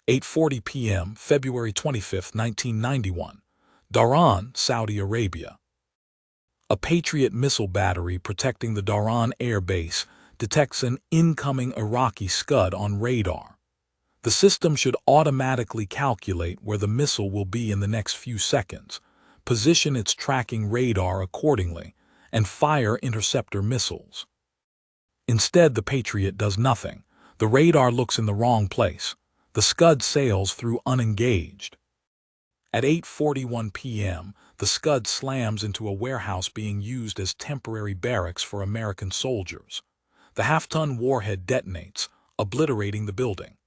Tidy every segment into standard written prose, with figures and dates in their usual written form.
8:40 p.m., February 25, 1991. Dhahran, Saudi Arabia. A Patriot missile battery protecting the Dhahran air base detects an incoming Iraqi Scud on radar. The system should automatically calculate where the missile will be in the next few seconds, position its tracking radar accordingly, and fire interceptor missiles. Instead, the Patriot does nothing. The radar looks in the wrong place. The Scud sails through unengaged. At 8:41 p.m., the Scud slams into a warehouse being used as temporary barracks for American soldiers. The half-ton warhead detonates, obliterating the building.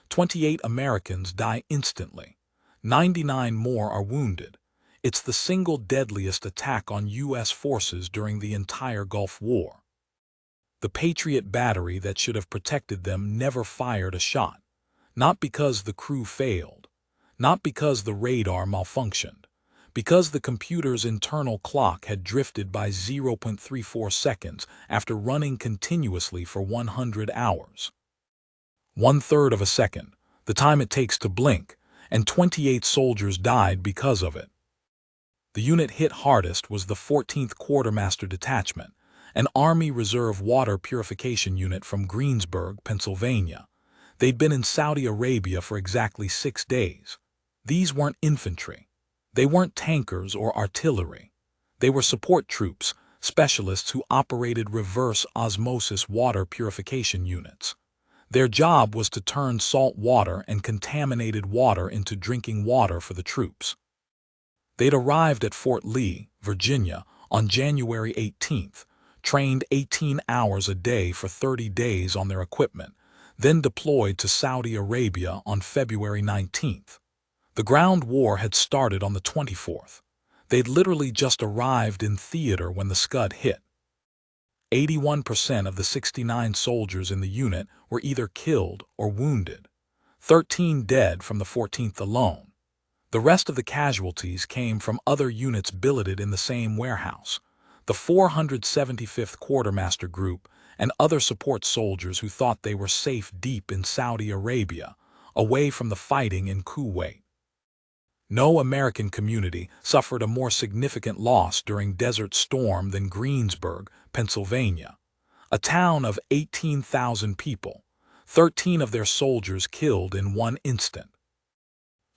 28 Americans die instantly. 99 more are wounded. It's the single deadliest attack on U.S. forces during the entire Gulf War. The Patriot battery that should have protected them never fired a shot. Not because the crew failed, not because the radar malfunctioned, because the computer's internal clock had drifted by 0.34 seconds after running continuously for 100 hours. 1/3 of a second, the time it takes to blink, and 28 soldiers died because of it. The unit hit hardest was the 14th Quartermaster Detachment, an Army Reserve water purification unit from Greensburg, Pennsylvania. They'd been in Saudi Arabia for exactly 6 days. These weren't infantry. They weren't tankers or artillery. They were support troops, specialists who operated reverse osmosis water purification units. Their job was to turn salt water and contaminated water into drinking water for the troops. They'd arrived at Fort Lee, Virginia, on January 18th, trained 18 hours a day for 30 days on their equipment, then deployed to Saudi Arabia on February 19th. The ground war had started on the 24th. They'd literally just arrived in theater when the Scud hit. 81% of the 69 soldiers in the unit were either killed or wounded, 13 dead from the 14th alone. The rest of the casualties came from other units billeted in the same warehouse, the 475th Quartermaster Group, and other support soldiers who thought they were safe deep in Saudi Arabia, away from the fighting in Kuwait. No American community suffered a more significant loss during Desert Storm than Greensburg, Pennsylvania. A town of 18,000 people, 13 of their soldiers killed in one instant.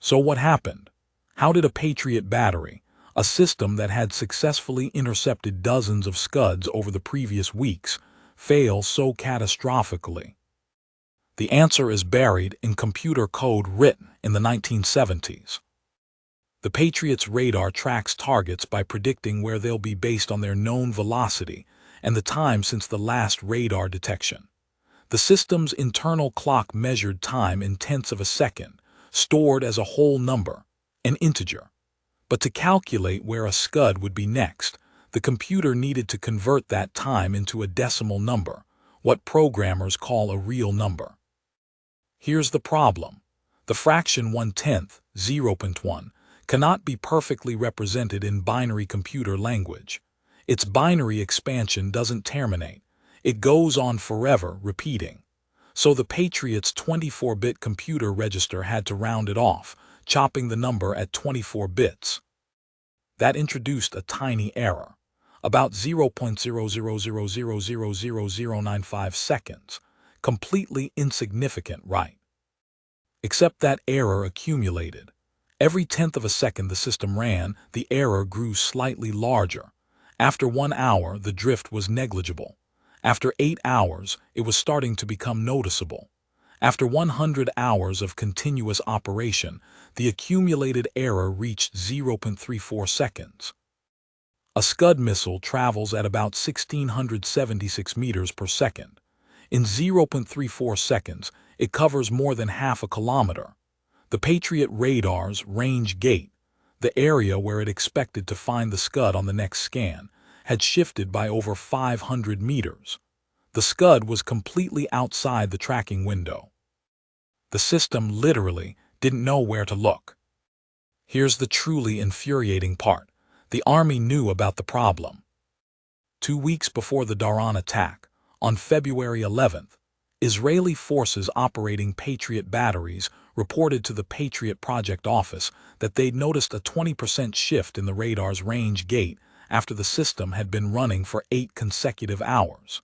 So what happened? How did a Patriot battery, a system that had successfully intercepted dozens of Scuds over the previous weeks, fail so catastrophically? The answer is buried in computer code written in the 1970s. The Patriot's radar tracks targets by predicting where they'll be based on their known velocity and the time since the last radar detection. The system's internal clock measured time in tenths of a second, stored as a whole number, an integer. But to calculate where a Scud would be next, the computer needed to convert that time into a decimal number, what programmers call a real number. Here's the problem. The fraction 1/10, 0.1, cannot be perfectly represented in binary computer language. Its binary expansion doesn't terminate. It goes on forever, repeating. So the Patriot's 24-bit computer register had to round it off, chopping the number at 24 bits. That introduced a tiny error, about 0.0000000095 seconds, completely insignificant, right? Except that error accumulated. Every tenth of a second the system ran, the error grew slightly larger. After 1 hour, the drift was negligible. After 8 hours, it was starting to become noticeable. After 100 hours of continuous operation, the accumulated error reached 0.34 seconds. A Scud missile travels at about 1,676 meters per second. In 0.34 seconds, it covers more than half a kilometer. The Patriot radar's range gate, the area where it expected to find the Scud on the next scan, had shifted by over 500 meters. The Scud was completely outside the tracking window. The system literally didn't know where to look. Here's the truly infuriating part. The Army knew about the problem. 2 weeks before the Dhahran attack, on February 11th, Israeli forces operating Patriot batteries reported to the Patriot Project office that they'd noticed a 20% shift in the radar's range gate after the system had been running for 8 consecutive hours.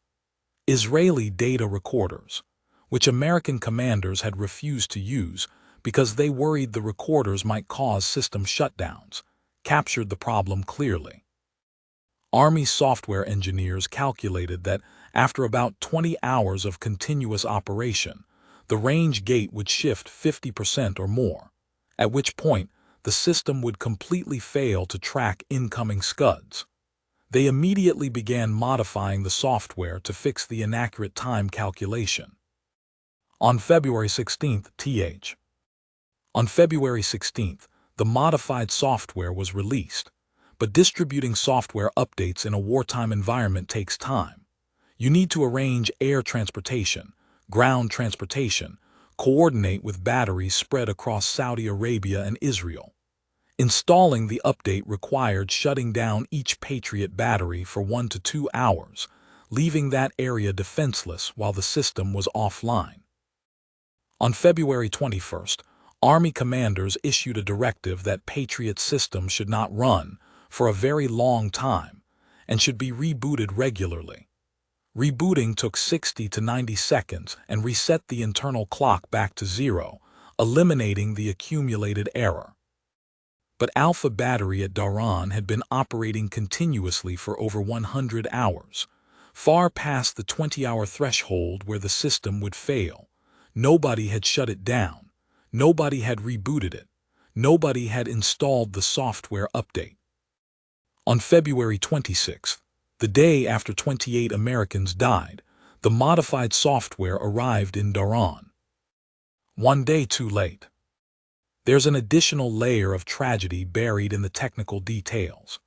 Israeli data recorders, which American commanders had refused to use because they worried the recorders might cause system shutdowns, captured the problem clearly. Army software engineers calculated that after about 20 hours of continuous operation, the range gate would shift 50% or more, at which point the system would completely fail to track incoming Scuds. They immediately began modifying the software to fix the inaccurate time calculation. On February 16th, the modified software was released, but distributing software updates in a wartime environment takes time. You need to arrange air transportation, ground transportation, coordinate with batteries spread across Saudi Arabia and Israel. Installing the update required shutting down each Patriot battery for 1 to 2 hours, leaving that area defenseless while the system was offline. On February 21st, Army commanders issued a directive that Patriot systems should not run for a very long time and should be rebooted regularly. Rebooting took 60 to 90 seconds and reset the internal clock back to 0, eliminating the accumulated error. But Alpha Battery at Dhahran had been operating continuously for over 100 hours, far past the 20-hour threshold where the system would fail. Nobody had shut it down. Nobody had rebooted it. Nobody had installed the software update. On February 26th, the day after 28 Americans died, the modified software arrived in Dhahran. 1 day too late. There's an additional layer of tragedy buried in the technical details.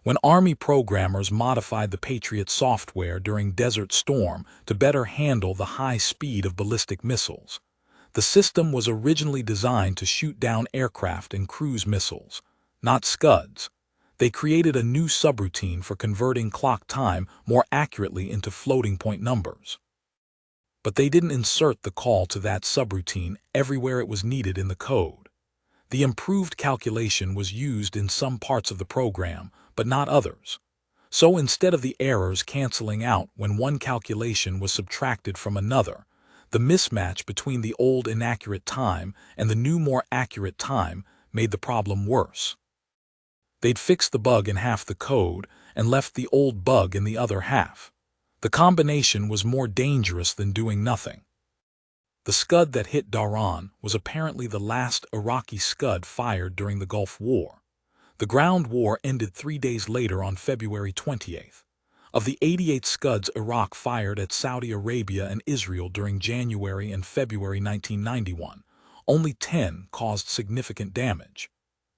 When Army programmers modified the Patriot software during Desert Storm to better handle the high speed of ballistic missiles, the system was originally designed to shoot down aircraft and cruise missiles, not Scuds. They created a new subroutine for converting clock time more accurately into floating point numbers. But they didn't insert the call to that subroutine everywhere it was needed in the code. The improved calculation was used in some parts of the program, but not others. So instead of the errors canceling out when one calculation was subtracted from another, the mismatch between the old inaccurate time and the new more accurate time made the problem worse. They'd fixed the bug in half the code and left the old bug in the other half. The combination was more dangerous than doing nothing. The Scud that hit Dhahran was apparently the last Iraqi Scud fired during the Gulf War. The ground war ended 3 days later on February 28th. Of the 88 Scuds Iraq fired at Saudi Arabia and Israel during January and February 1991, only 10 caused significant damage.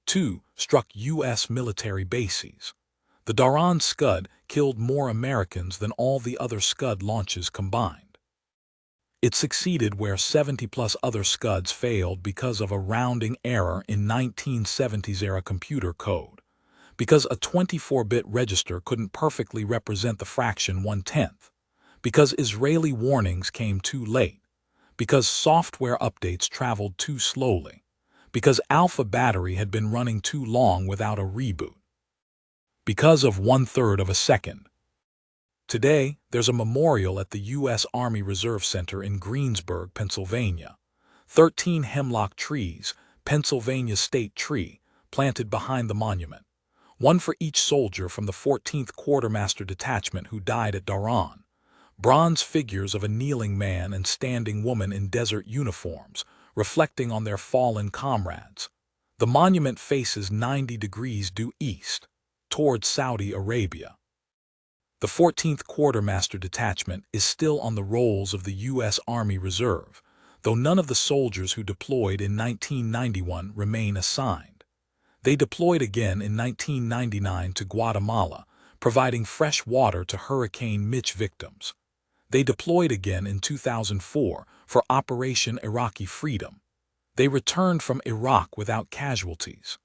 2 struck U.S. military bases. The Dhahran Scud killed more Americans than all the other Scud launches combined. It succeeded where 70-plus other Scuds failed because of a rounding error in 1970s-era computer code, because a 24-bit register couldn't perfectly represent the fraction 1/10, because Israeli warnings came too late, because software updates traveled too slowly, because Alpha Battery had been running too long without a reboot, because of 1/3 of a second. Today, there's a memorial at the U.S. Army Reserve Center in Greensburg, Pennsylvania. 13 hemlock trees, Pennsylvania state tree, planted behind the monument. One for each soldier from the 14th Quartermaster Detachment who died at Dhahran. Bronze figures of a kneeling man and standing woman in desert uniforms, reflecting on their fallen comrades. The monument faces 90 degrees due east, towards Saudi Arabia. The 14th Quartermaster Detachment is still on the rolls of the U.S. Army Reserve, though none of the soldiers who deployed in 1991 remain assigned. They deployed again in 1999 to Guatemala, providing fresh water to Hurricane Mitch victims. They deployed again in 2004 for Operation Iraqi Freedom. They returned from Iraq without casualties.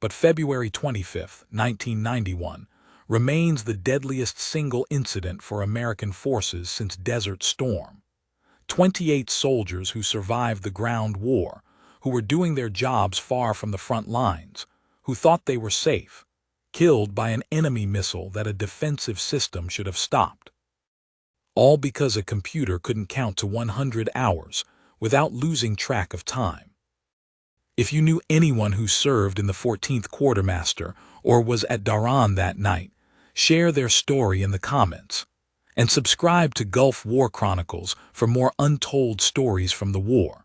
But February 25, 1991, remains the deadliest single incident for American forces since Desert Storm. 28 soldiers who survived the ground war, who were doing their jobs far from the front lines, who thought they were safe, killed by an enemy missile that a defensive system should have stopped. All because a computer couldn't count to 100 hours without losing track of time. If you knew anyone who served in the 14th Quartermaster or was at Dhahran that night, share their story in the comments. And subscribe to Gulf War Chronicles for more untold stories from the war.